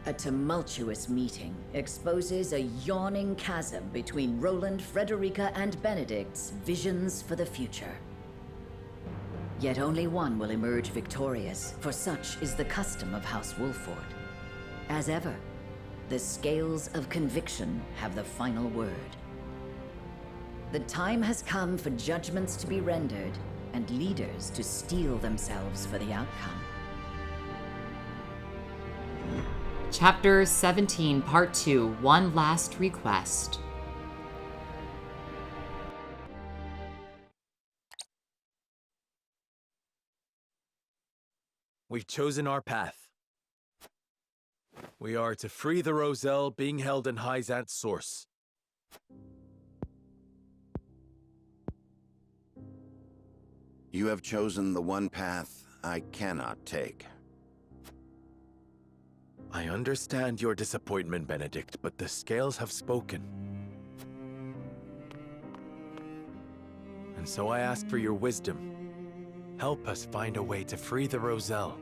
A tumultuous meeting exposes a yawning chasm between Roland, Frederica, and Benedict's visions for the future. Yet only one will emerge victorious, for such is the custom of House Wolford. As ever, the scales of conviction have the final word. The time has come for judgments to be rendered and leaders to steel themselves for the outcome. Chapter 17, Part 2, One Last Request. We've chosen our path. We are to free the Roselle being held in Hyzant's source. You have chosen the one path I cannot take. I understand your disappointment, Benedict, but the scales have spoken. And so I ask for your wisdom. Help us find a way to free the Roselle.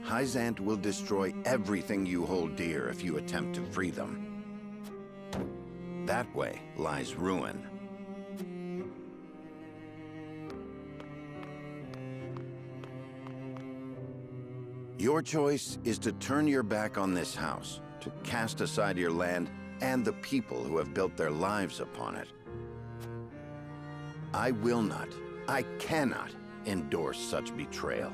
Hyzant will destroy everything you hold dear if you attempt to free them. That way lies ruin. Your choice is to turn your back on this house, to cast aside your land and the people who have built their lives upon it. I will not, I cannot endorse such betrayal.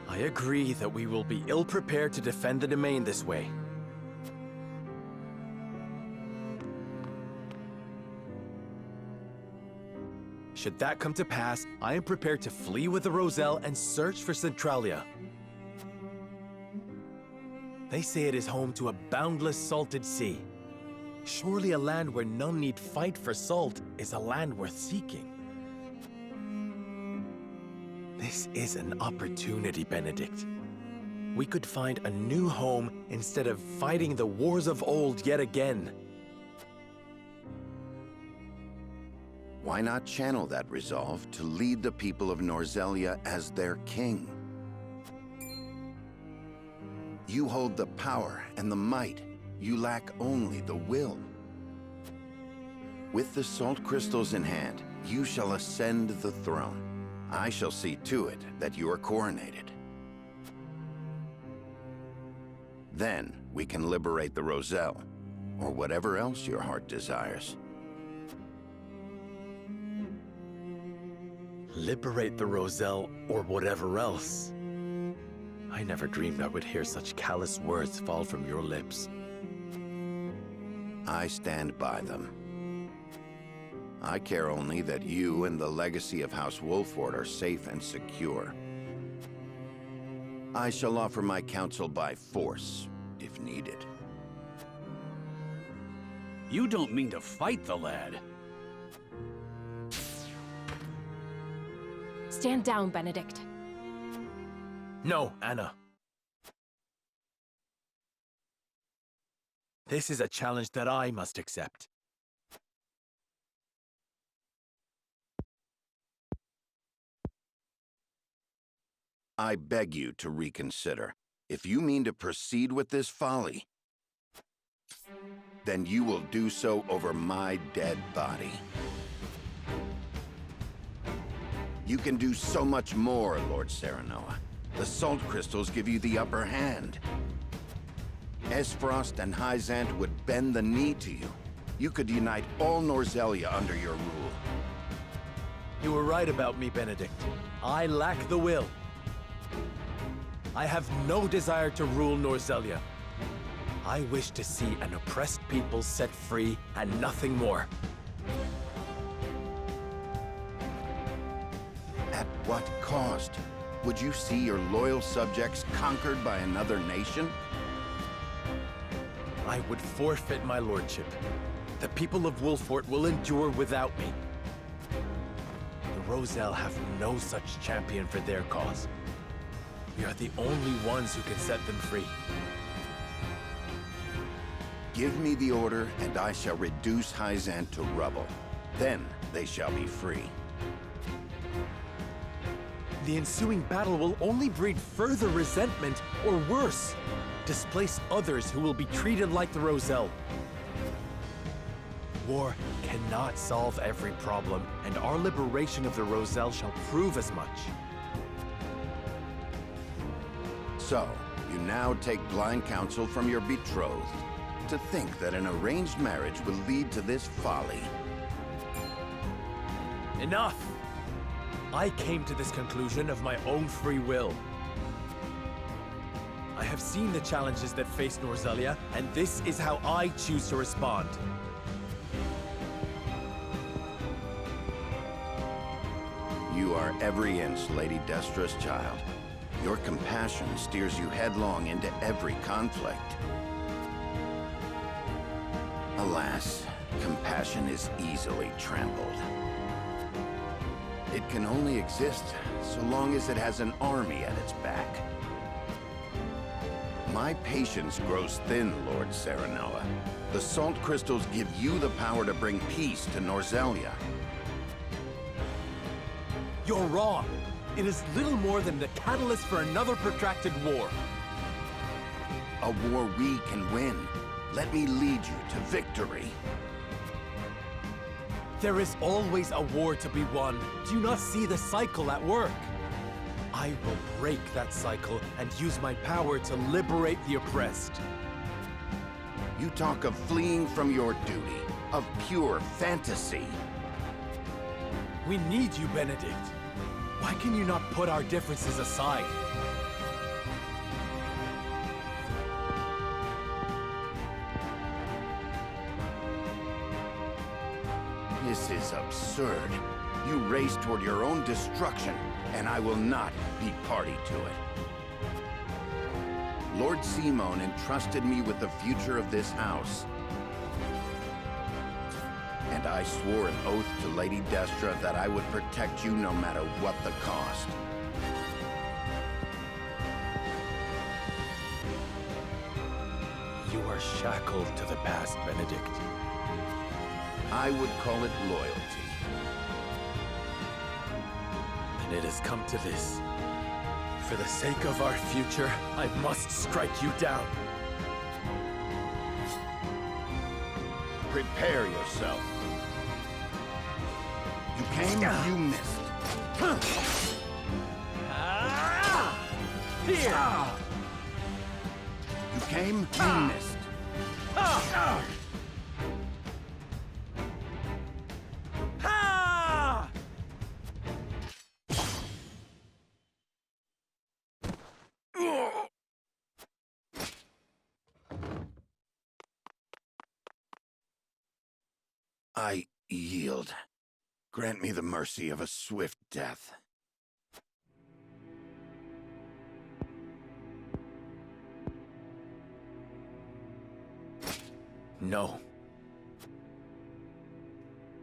I agree that we will be ill-prepared to defend the domain this way. Should that come to pass, I am prepared to flee with the Roselle and search for Centralia. They say it is home to a boundless salted sea. Surely a land where none need fight for salt is a land worth seeking. This is an opportunity, Benedict. We could find a new home instead of fighting the wars of old yet again. Why not channel that resolve to lead the people of Norzelia as their king? You hold the power and the might. You lack only the will. With the salt crystals in hand, you shall ascend the throne. I shall see to it that you are coronated. Then we can liberate the Roselle, or whatever else your heart desires. Liberate the Roselle, or whatever else. I never dreamed I would hear such callous words fall from your lips. I stand by them. I care only that you and the legacy of House Wolford are safe and secure. I shall offer my counsel by force, if needed. You don't mean to fight the lad. Stand down, Benedict. No, Anna. This is a challenge that I must accept. I beg you to reconsider. If you mean to proceed with this folly, then you will do so over my dead body. You can do so much more, Lord Serenoa. The salt crystals give you the upper hand. Esfrost and Hyzant would bend the knee to you. You could unite all Norzelia under your rule. You were right about me, Benedict. I lack the will. I have no desire to rule Norzelia. I wish to see an oppressed people set free and nothing more. At what cost? Would you see your loyal subjects conquered by another nation? I would forfeit my lordship. The people of Wolfort will endure without me. The Roselle have no such champion for their cause. We are the only ones who can set them free. Give me the order, and I shall reduce Hyzant to rubble. Then they shall be free. The ensuing battle will only breed further resentment, or worse, displace others who will be treated like the Roselle. War cannot solve every problem, and our liberation of the Roselle shall prove as much. So, you now take blind counsel from your betrothed. To think that an arranged marriage will lead to this folly. Enough! I came to this conclusion of my own free will. I have seen the challenges that face Norzelia, and this is how I choose to respond. You are every inch Lady Destra's child. Your compassion steers you headlong into every conflict. Alas, compassion is easily trampled. It can only exist so long as it has an army at its back. My patience grows thin, Lord Serenoa. The salt crystals give you the power to bring peace to Norzelia. You're wrong. It is little more than the catalyst for another protracted war. A war we can win. Let me lead you to victory. There is always a war to be won. Do you not see the cycle at work? I will break that cycle and use my power to liberate the oppressed. You talk of fleeing from your duty, of pure fantasy. We need you, Benedict. Why can you not put our differences aside? This is absurd. You race toward your own destruction, and I will not be party to it. Lord Simone entrusted me with the future of this house. And I swore an oath to Lady Destra that I would protect you no matter what the cost. You are shackled to the past, Benedict. I would call it loyalty. And it has come to this. For the sake of our future, I must strike you down. Prepare yourself. You came, you missed. Here! You came, you missed. I yield. Grant me the mercy of a swift death. No.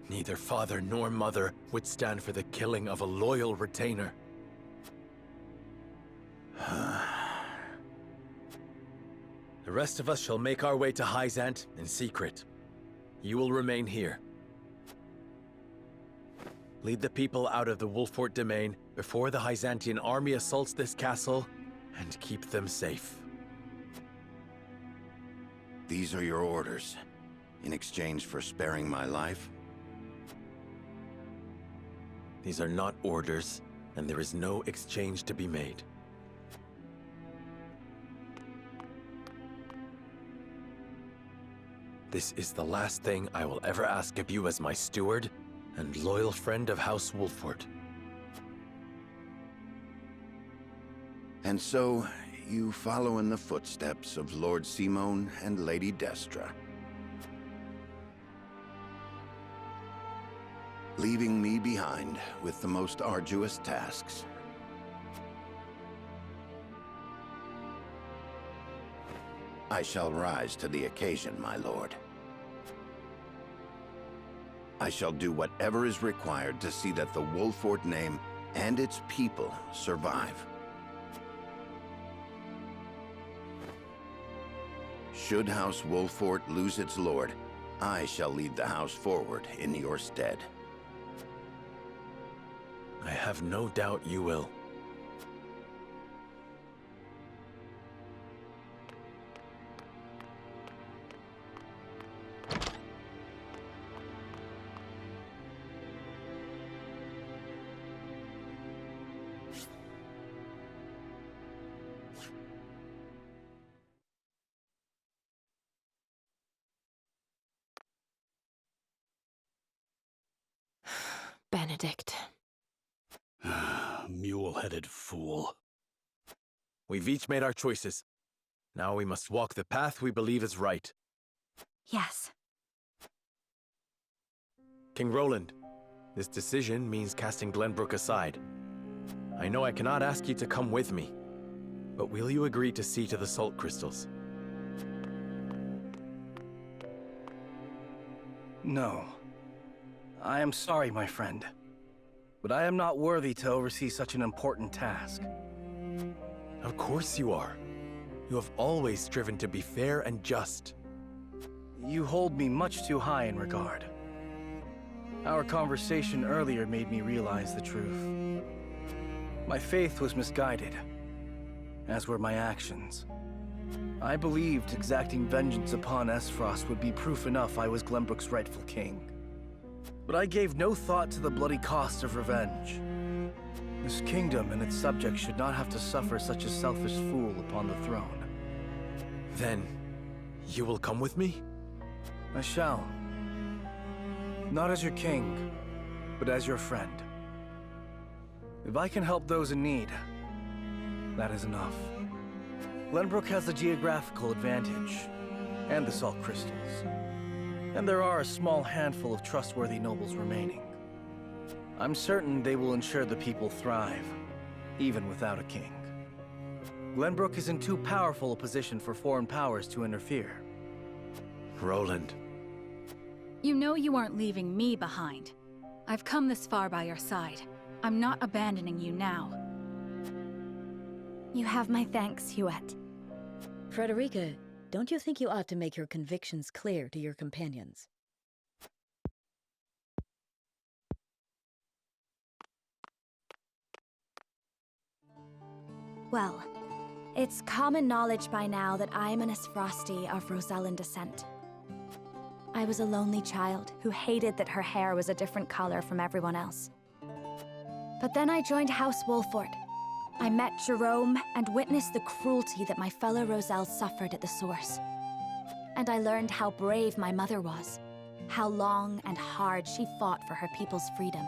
Neither father nor mother would stand for the killing of a loyal retainer. The rest of us shall make our way to Hyzant in secret. You will remain here. Lead the people out of the Wolfort domain before the Hyzantian army assaults this castle, and keep them safe. These are your orders, in exchange for sparing my life? These are not orders, and there is no exchange to be made. This is the last thing I will ever ask of you as my steward and loyal friend of House Wolfort. And so, you follow in the footsteps of Lord Simone and Lady Destra, leaving me behind with the most arduous tasks. I shall rise to the occasion, my lord. I shall do whatever is required to see that the Wolfort name and its people survive. Should House Wolfort lose its lord, I shall lead the house forward in your stead. I have no doubt you will. Benedict. Mule-headed fool. We've each made our choices. Now we must walk the path we believe is right. Yes. King Roland, this decision means casting Glenbrook aside. I know I cannot ask you to come with me, but will you agree to see to the salt crystals? No. I am sorry, my friend. But I am not worthy to oversee such an important task. Of course you are. You have always striven to be fair and just. You hold me much too high in regard. Our conversation earlier made me realize the truth. My faith was misguided, as were my actions. I believed exacting vengeance upon Esfrost would be proof enough I was Glenbrook's rightful king. But I gave no thought to the bloody cost of revenge. This kingdom and its subjects should not have to suffer such a selfish fool upon the throne. Then, you will come with me? I shall. Not as your king, but as your friend. If I can help those in need, that is enough. Glenbrook has the geographical advantage, and the salt crystals. And there are a small handful of trustworthy nobles remaining. I'm certain they will ensure the people thrive, even without a king. Glenbrook is in too powerful a position for foreign powers to interfere. Roland. You know you aren't leaving me behind. I've come this far by your side. I'm not abandoning you now. You have my thanks, Huette. Frederica, don't you think you ought to make your convictions clear to your companions? Well, it's common knowledge by now that I'm an Esfrosti of Rosellan descent. I was a lonely child who hated that her hair was a different color from everyone else. But then I joined House Wolford. I met Jerome and witnessed the cruelty that my fellow Roselle suffered at the source. And I learned how brave my mother was, how long and hard she fought for her people's freedom.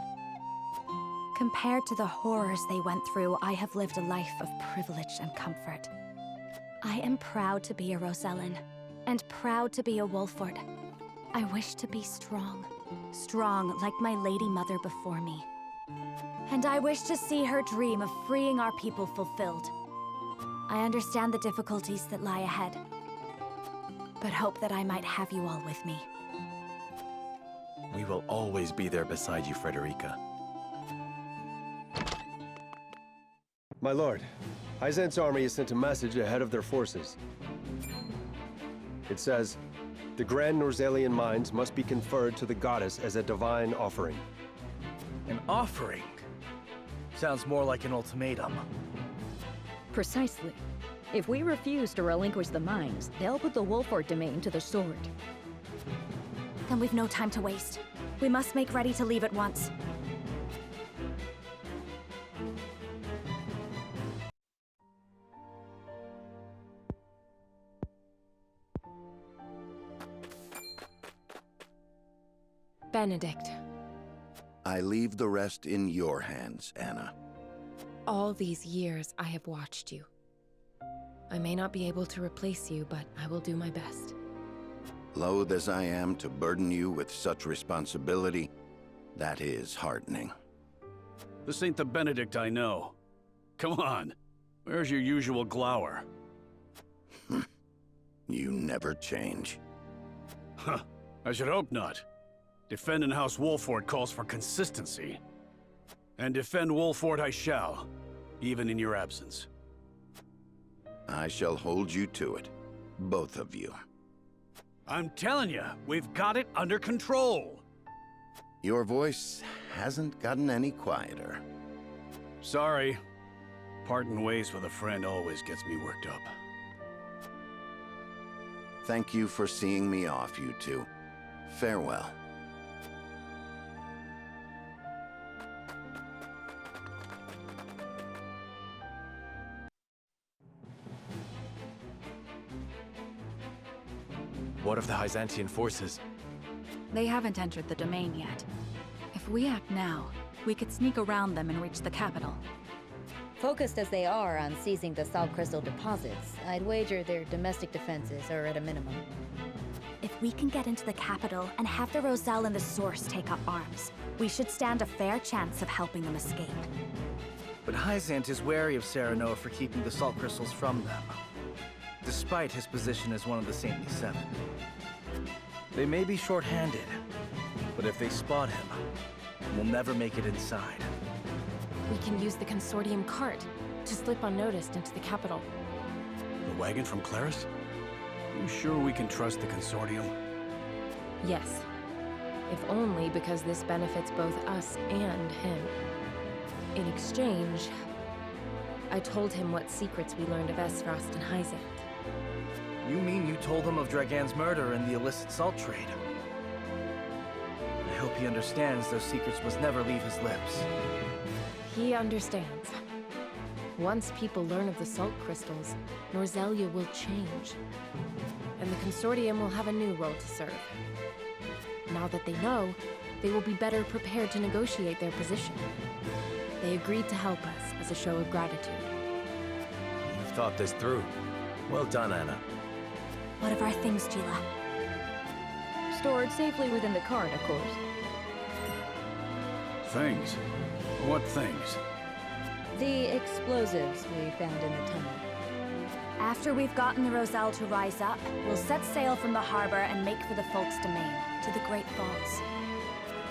Compared to the horrors they went through, I have lived a life of privilege and comfort. I am proud to be a Rosellan, and proud to be a Wolford. I wish to be strong, strong like my lady mother before me. And I wish to see her dream of freeing our people fulfilled. I understand the difficulties that lie ahead, but hope that I might have you all with me. We will always be there beside you, Frederica. My lord, Hyzant's army has sent a message ahead of their forces. It says, the Grand Norzalian mines must be conferred to the goddess as a divine offering. An offering? Sounds more like an ultimatum. Precisely. If we refuse to relinquish the mines, they'll put the Wolford domain to the sword. Then we've no time to waste. We must make ready to leave at once. Benedict. I leave the rest in your hands, Anna. All these years I have watched you. I may not be able to replace you, but I will do my best. Loath as I am to burden you with such responsibility, that is heartening. This ain't the Benedict I know. Come on. Where's your usual glower? You never change. Huh. I should hope not. Defending House Wolford calls for consistency. And defend Wolford I shall, even in your absence. I shall hold you to it, both of you. I'm telling you, we've got it under control. Your voice hasn't gotten any quieter. Sorry. Parting ways with a friend always gets me worked up. Thank you for seeing me off, you two. Farewell. What of the Hyzantian forces? They haven't entered the domain yet. If we act now, we could sneak around them and reach the capital. Focused as they are on seizing the salt crystal deposits, I'd wager their domestic defenses are at a minimum. If we can get into the capital and have the Roselle and the Source take up arms, we should stand a fair chance of helping them escape. But Hyzant is wary of Serenoa for keeping the salt crystals from them, despite his position as one of the Saintly Seven. They may be short-handed, but if they spot him, we'll never make it inside. We can use the Consortium cart to slip unnoticed into the capital. The wagon from Claris? You sure we can trust the Consortium? Yes. If only because this benefits both us and him. In exchange, I told him what secrets we learned of Esfrost and Hyzant. You mean you told him of Dragan's murder and the illicit salt trade? I hope he understands those secrets must never leave his lips. He understands. Once people learn of the salt crystals, Norzelia will change. And the Consortium will have a new role to serve. Now that they know, they will be better prepared to negotiate their position. They agreed to help us as a show of gratitude. You've thought this through. Well done, Anna. What of our things, Gila? Stored safely within the cart, of course. Things? What things? The explosives we found in the tunnel. After we've gotten the Roselle to rise up, we'll set sail from the harbor and make for the Folk's Domain, to the Great Falls.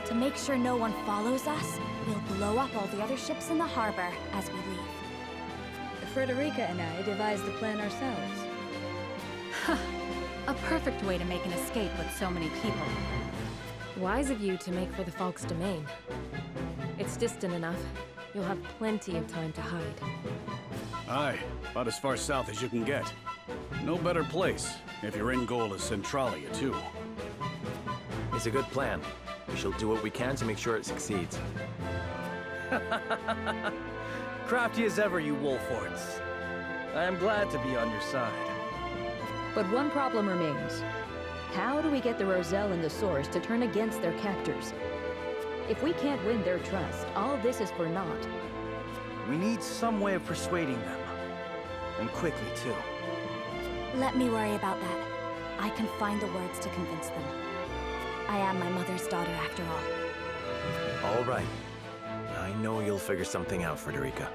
To make sure no one follows us, we'll blow up all the other ships in the harbor as we leave. Frederica and I devised the plan ourselves. A perfect way to make an escape with so many people. Wise of you to make for the Folk's Domain. It's distant enough. You'll have plenty of time to hide. Aye, about as far south as you can get. No better place, if your end goal is Centralia, too. It's a good plan. We shall do what we can to make sure it succeeds. Crafty as ever, you Wolforts. I am glad to be on your side. But one problem remains. How do we get the Roselle and the Source to turn against their captors? If we can't win their trust, all this is for naught. We need some way of persuading them. And quickly, too. Let me worry about that. I can find the words to convince them. I am my mother's daughter, after all. All right. I know you'll figure something out, Frederica.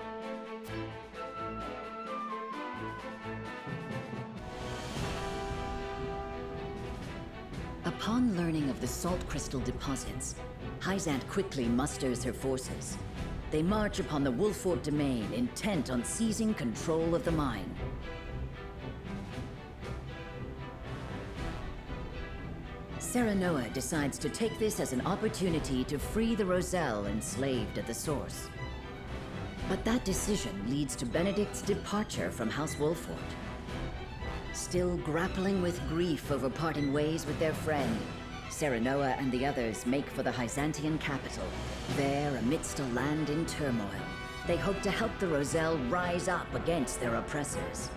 Upon learning of the salt crystal deposits, Hyzant quickly musters her forces. They march upon the Wolfort domain, intent on seizing control of the mine. Serenoa decides to take this as an opportunity to free the Roselle enslaved at the Source. But that decision leads to Benedict's departure from House Wolfort. Still grappling with grief over parting ways with their friend, Serenoa and the others make for the Hyzantian capital. There, amidst a land in turmoil, they hope to help the Roselle rise up against their oppressors.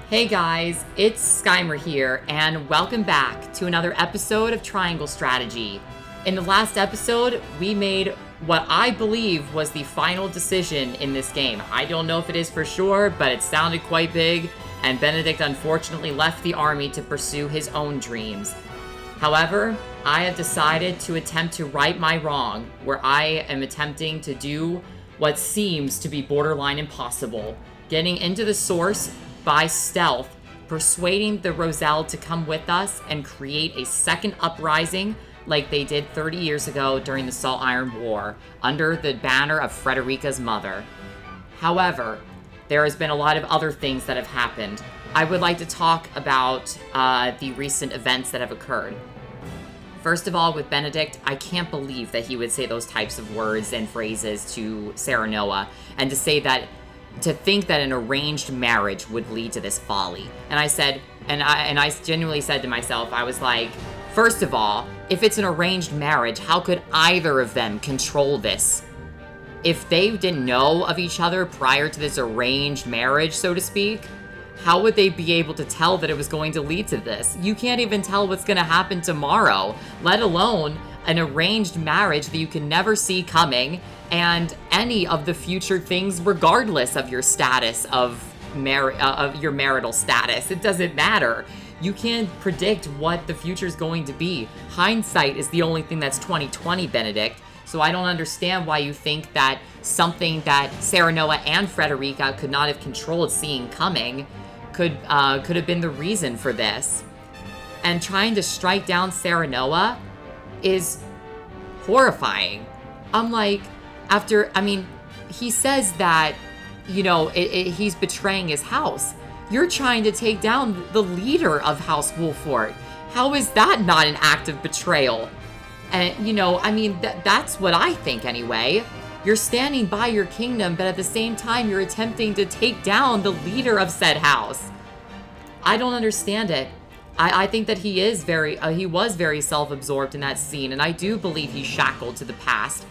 Hey guys, it's Skymer here, and welcome back to another episode of Triangle Strategy. In the last episode, we made what I believe was the final decision in this game. I don't know if it is for sure, but it sounded quite big, and Benedict unfortunately left the army to pursue his own dreams. However, I have decided to attempt to right my wrong, where I am attempting to do what seems to be borderline impossible, getting into the Source by stealth, persuading the Roselle to come with us and create a second uprising like they did 30 years ago during the Salt Iron War, under the banner of Frederica's mother. However, there has been a lot of other things that have happened. I would like to talk about the recent events that have occurred. First of all, with Benedict, I can't believe that he would say those types of words and phrases to Serenoa, and to think that an arranged marriage would lead to this folly. And I said, and I genuinely said to myself, I was like, first of all, if it's an arranged marriage, how could either of them control this? If they didn't know of each other prior to this arranged marriage, so to speak, How would they be able to tell that it was going to lead to this? You can't even tell what's going to happen tomorrow, let alone an arranged marriage that you can never see coming, and any of the future things regardless of your status of your marital status. It doesn't matter. You can't predict what the future is going to be. Hindsight is the only thing that's 2020, Benedict. So I don't understand why you think that something that Serenoa and Frederica could not have controlled seeing coming could have been the reason for this. And trying to strike down Serenoa is horrifying. I'm like, he says that, he's betraying his house. You're trying to take down the leader of House Wolford. How is that not an act of betrayal? And, that's what I think anyway. You're standing by your kingdom, but at the same time, you're attempting to take down the leader of said house. I don't understand it. I think that he was very self-absorbed in that scene, and I do believe he's shackled to the past.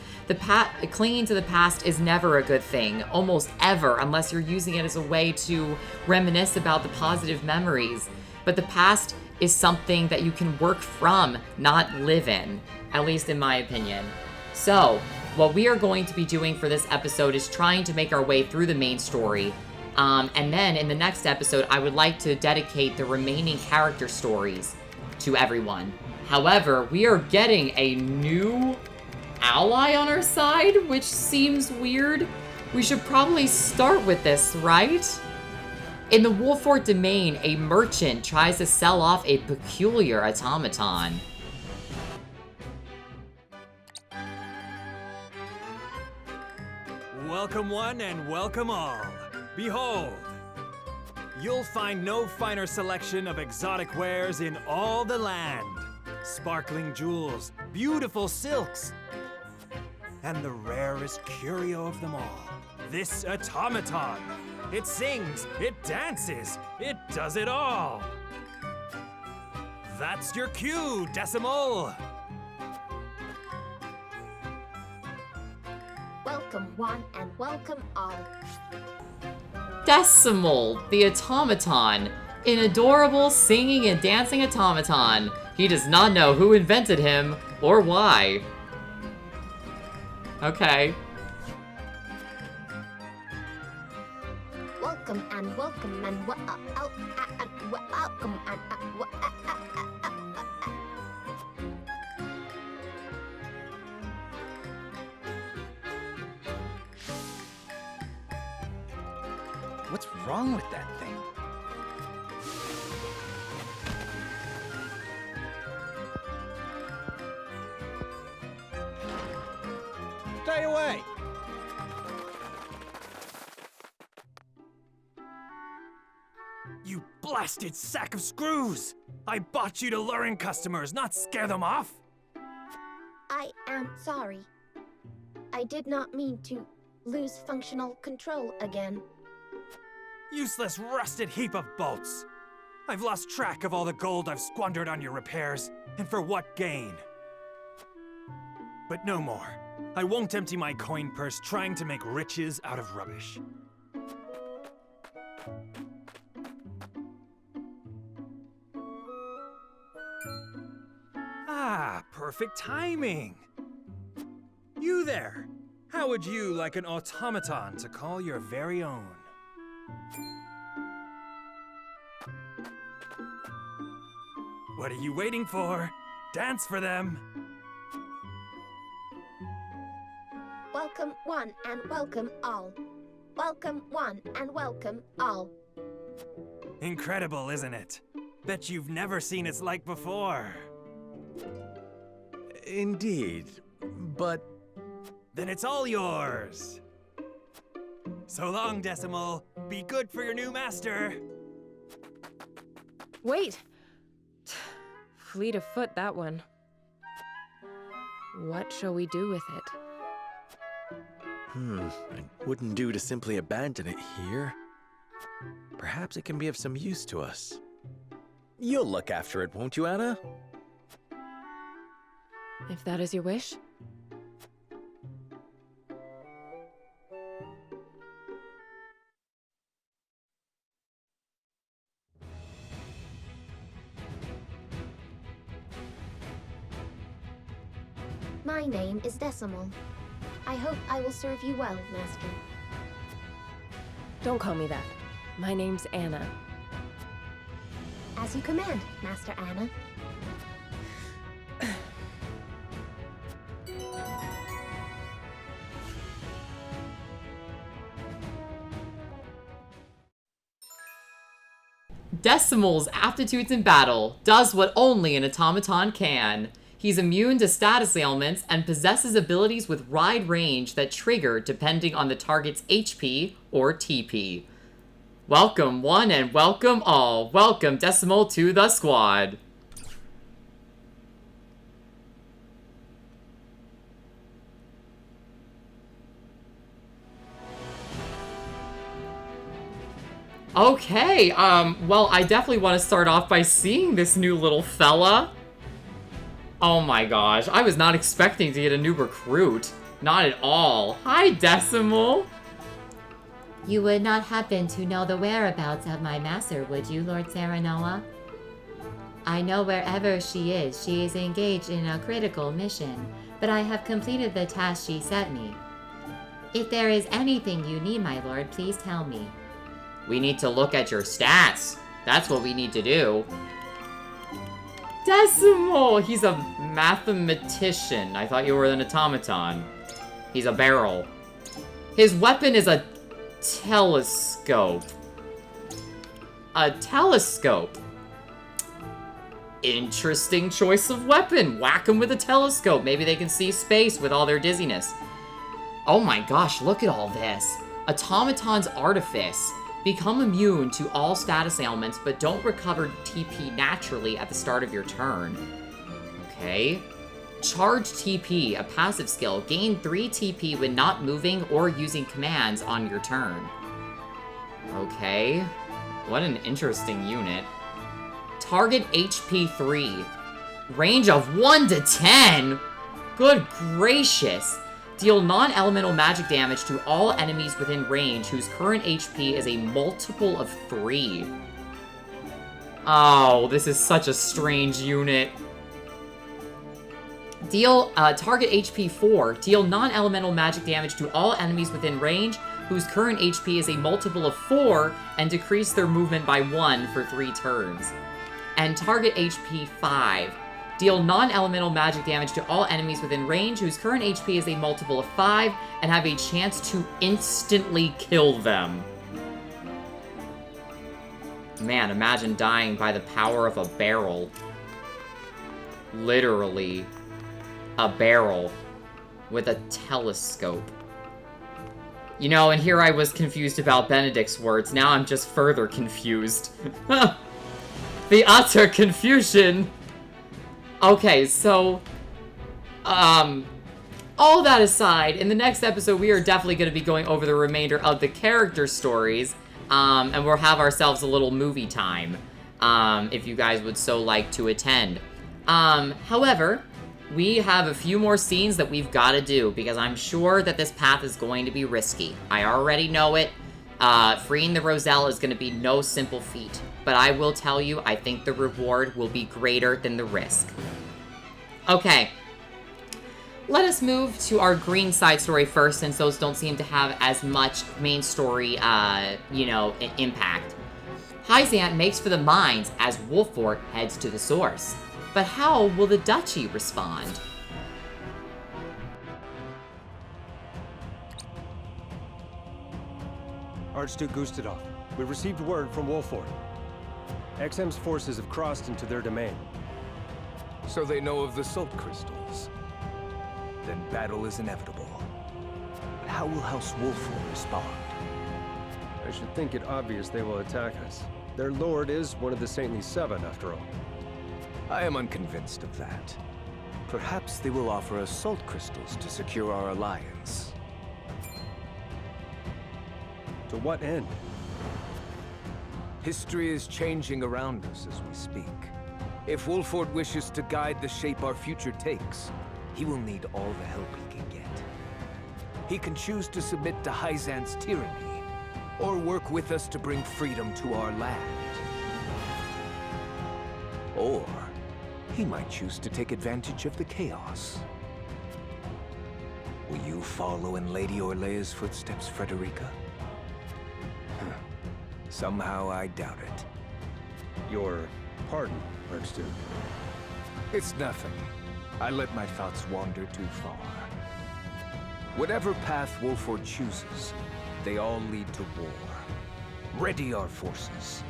Clinging to the past is never a good thing, almost ever, unless you're using it as a way to reminisce about the positive memories. But the past is something that you can work from, not live in, at least in my opinion. So, what we are going to be doing for this episode is trying to make our way through the main story. And then in the next episode, I would like to dedicate the remaining character stories to everyone. However, we are getting a new ally on our side, which seems weird. We should probably start with this, right? In the Wolford domain, a merchant tries to sell off a peculiar automaton. Welcome one and welcome all. Behold, you'll find no finer selection of exotic wares in all the land. Sparkling jewels, beautiful silks, and the rarest curio of them all, this automaton. It sings, it dances, it does it all. That's your cue, Decimal. Welcome one and welcome all. Decimal, the automaton. An adorable singing and dancing automaton. He does not know who invented him or why. Okay. Welcome and welcome and welcome and What's wrong with that thing? Stay away! You blasted sack of screws! I bought you to lure in customers, not scare them off! I am sorry. I did not mean to lose functional control again. Useless rusted heap of bolts! I've lost track of all the gold I've squandered on your repairs, and for what gain? But no more. I won't empty my coin purse trying to make riches out of rubbish. Ah, perfect timing! You there! How would you like an automaton to call your very own? What are you waiting for? Dance for them! Welcome one and welcome all. Welcome one and welcome all. Incredible, isn't it? Bet you've never seen its like before. Indeed, but... Then it's all yours! So long, Decimal. Be good for your new master! Wait! Fleet of foot, that one. What shall we do with it? It wouldn't do to simply abandon it here. Perhaps it can be of some use to us. You'll look after it, won't you, Anna? If that is your wish. My name is Decimal. I hope I will serve you well, Master. Don't call me that. My name's Anna. As you command, Master Anna. Decimal's aptitudes in battle does what only an automaton can. He's immune to status ailments and possesses abilities with wide range that trigger depending on the target's HP or TP. Welcome one and welcome all. Welcome Decimal to the squad. Okay, well, I definitely want to start off by seeing this new little fella. Oh my gosh, I was not expecting to get a new recruit. Not at all. Hi, Decimal. You would not happen to know the whereabouts of my master, would you, Lord Serenoa? I know wherever she is engaged in a critical mission, but I have completed the task she set me. If there is anything you need, my lord, please tell me. We need to look at your stats. That's what we need to do. Decimal! He's a mathematician. I thought you were an automaton. He's a barrel. His weapon is a telescope. A telescope. Interesting choice of weapon. Whack him with a telescope. Maybe they can see space with all their dizziness. Oh my gosh, look at all this. Automaton's Artifice. Become immune to all status ailments, but don't recover TP naturally at the start of your turn. Okay. Charge TP, a passive skill. Gain 3 TP when not moving or using commands on your turn. Okay. What an interesting unit. Target HP 3. Range of 1 to 10? Good gracious. Deal non-elemental magic damage to all enemies within range whose current HP is a multiple of 3. Oh, this is such a strange unit. Deal target HP 4. Deal non-elemental magic damage to all enemies within range whose current HP is a multiple of 4 and decrease their movement by 1 for 3 turns. And target HP 5. Deal non-elemental magic damage to all enemies within range whose current HP is a multiple of 5 and have a chance to instantly kill them. Man, imagine dying by the power of a barrel. Literally, a barrel with a telescope. You know, and here I was confused about Benedict's words. Now I'm just further confused. The utter confusion! Okay, so, all that aside, in the next episode, we are definitely going to be going over the remainder of the character stories, and we'll have ourselves a little movie time, if you guys would so like to attend. However, we have a few more scenes that we've got to do, because I'm sure that this path is going to be risky. I already know it. Freeing the Roselle is going to be no simple feat. But I will tell you, I think the reward will be greater than the risk. Okay. Let us move to our green side story first, since those don't seem to have as much main story, impact. Hyzant makes for the mines as Wolfort heads to the source. But how will the Duchy respond? Archduke Gustadov, we received word from Wolfort. XM's forces have crossed into their domain. So they know of the salt crystals. Then battle is inevitable. But how will House Wolfort respond? I should think it obvious they will attack us. Their lord is one of the Saintly Seven, after all. I am unconvinced of that. Perhaps they will offer us salt crystals to secure our alliance. To what end? History is changing around us as we speak. If Wolfort wishes to guide the shape our future takes, he will need all the help he can get. He can choose to submit to Hyzant's tyranny, or work with us to bring freedom to our land. Or he might choose to take advantage of the chaos. Will you follow in Lady Orlea's footsteps, Frederica? Huh. Somehow I doubt it. Your pardon, Archduke. It's nothing. I let my thoughts wander too far. Whatever path Wolford chooses, they all lead to war. Ready our forces.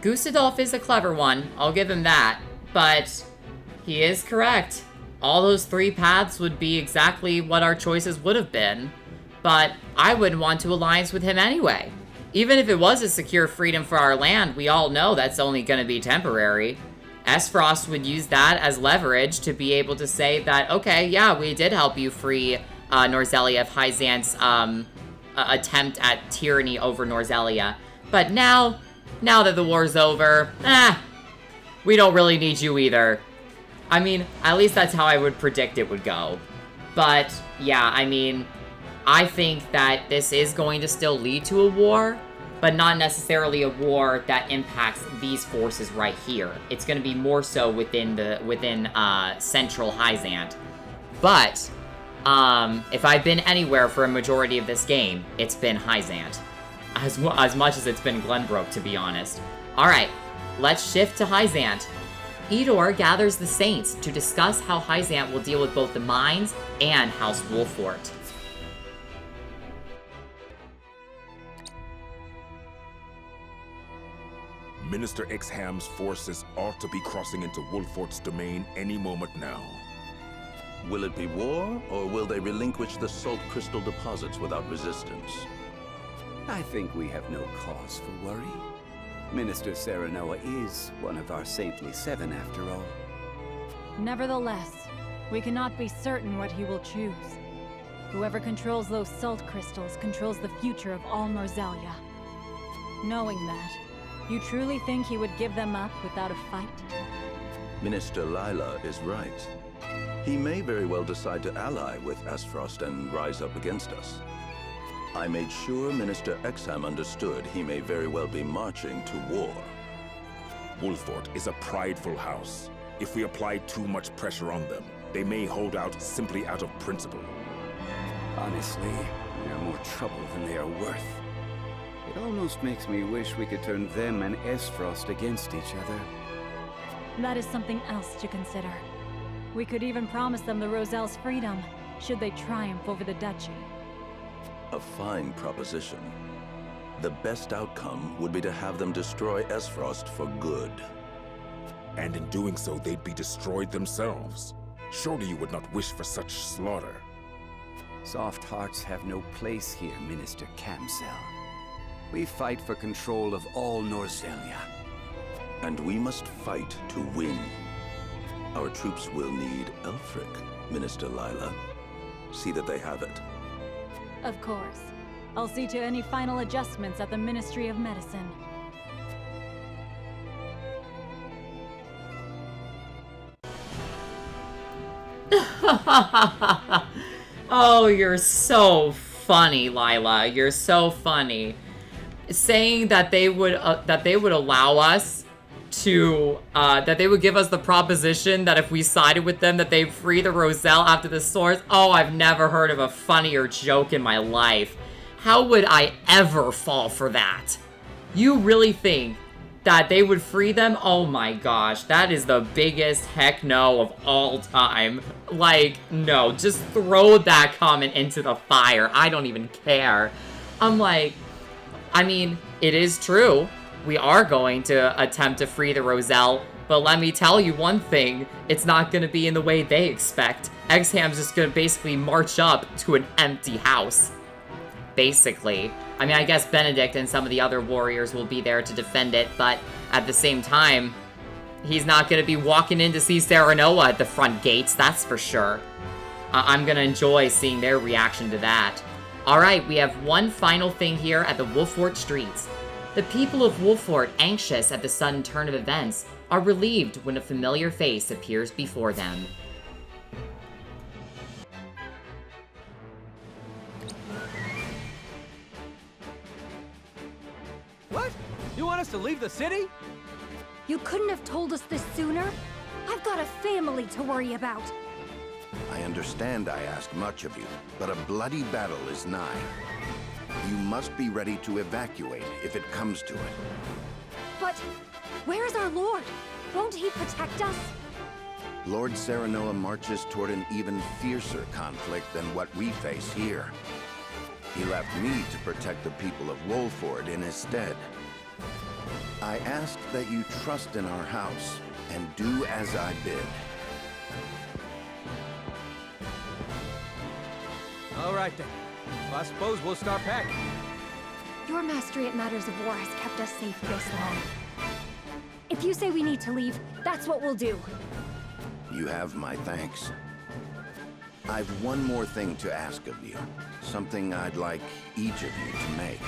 Gustadolf is a clever one, I'll give him that, but he is correct. All those three paths would be exactly what our choices would have been, but I wouldn't want to alliance with him anyway. Even if it was a secure freedom for our land, we all know that's only going to be temporary. Esfrost would use that as leverage to be able to say that, okay, yeah, we did help you free Norzelia of Hyzant's attempt at tyranny over Norzelia, but now that the war's over, we don't really need you either. I mean, at least that's how I would predict it would go. But, yeah, I mean, I think that this is going to still lead to a war, but not necessarily a war that impacts these forces right here. It's going to be more so within central Hyzant. But, if I've been anywhere for a majority of this game, it's been Hyzant. As much as it's been Glenbrook, to be honest. Alright, let's shift to Hyzant. Edor gathers the Saints to discuss how Hyzant will deal with both the mines and House Wolfort. Minister Exham's forces ought to be crossing into Wolfort's domain any moment now. Will it be war, or will they relinquish the salt crystal deposits without resistance? I think we have no cause for worry. Minister Serenoa is one of our saintly seven, after all. Nevertheless, we cannot be certain what he will choose. Whoever controls those salt crystals controls the future of all Norzelia. Knowing that, you truly think he would give them up without a fight? Minister Lila is right. He may very well decide to ally with Esfrost and rise up against us. I made sure Minister Exham understood he may very well be marching to war. Wolfort is a prideful house. If we apply too much pressure on them, they may hold out simply out of principle. Honestly, they are more trouble than they are worth. It almost makes me wish we could turn them and Esfrost against each other. That is something else to consider. We could even promise them the Roselle's freedom, should they triumph over the duchy. A fine proposition. The best outcome would be to have them destroy Esfrost for good. And in doing so, they'd be destroyed themselves. Surely you would not wish for such slaughter. Soft hearts have no place here, Minister Camsel. We fight for control of all Norzelia. And we must fight to win. Our troops will need Elfric, Minister Lila. See that they have it. Of course. I'll see to any final adjustments at the Ministry of Medicine. Oh, you're so funny, Lila. You're so funny. Saying that they would allow us to that they would give us the proposition that if we sided with them that they'd free the Roselle after the source. Oh, I've never heard of a funnier joke in my life. How would I ever fall for that? You really think that they would free them? Oh my gosh, that is the biggest heck no of all time. Like, no, just throw that comment into the fire. I don't even care. I'm like, I mean, it is true. We are going to attempt to free the Roselle, but let me tell you one thing, it's not going to be in the way they expect. Exham's just going to basically march up to an empty house. Basically. I mean, I guess Benedict and some of the other warriors will be there to defend it, but at the same time, he's not going to be walking in to see Serenoa at the front gates, that's for sure. I'm going to enjoy seeing their reaction to that. Alright, we have one final thing here at the Wolfort streets. The people of Wolfort, anxious at the sudden turn of events, are relieved when a familiar face appears before them. What? You us to leave the city? You couldn't have told us this sooner? I've got a family to worry about. I understand I ask much of you, but a bloody battle is nigh. You must be ready to evacuate if it comes to it. But where is our lord? Won't he protect us? Lord Serenoa marches toward an even fiercer conflict than what we face here. He left me to protect the people of Wolford in his stead. I ask that you trust in our house and do as I bid. All right then. Well, I suppose we'll start packing. Your mastery at matters of war has kept us safe this long. If you say we need to leave, that's what we'll do. You have my thanks. I've one more thing to ask of you. Something I'd like each of you to make.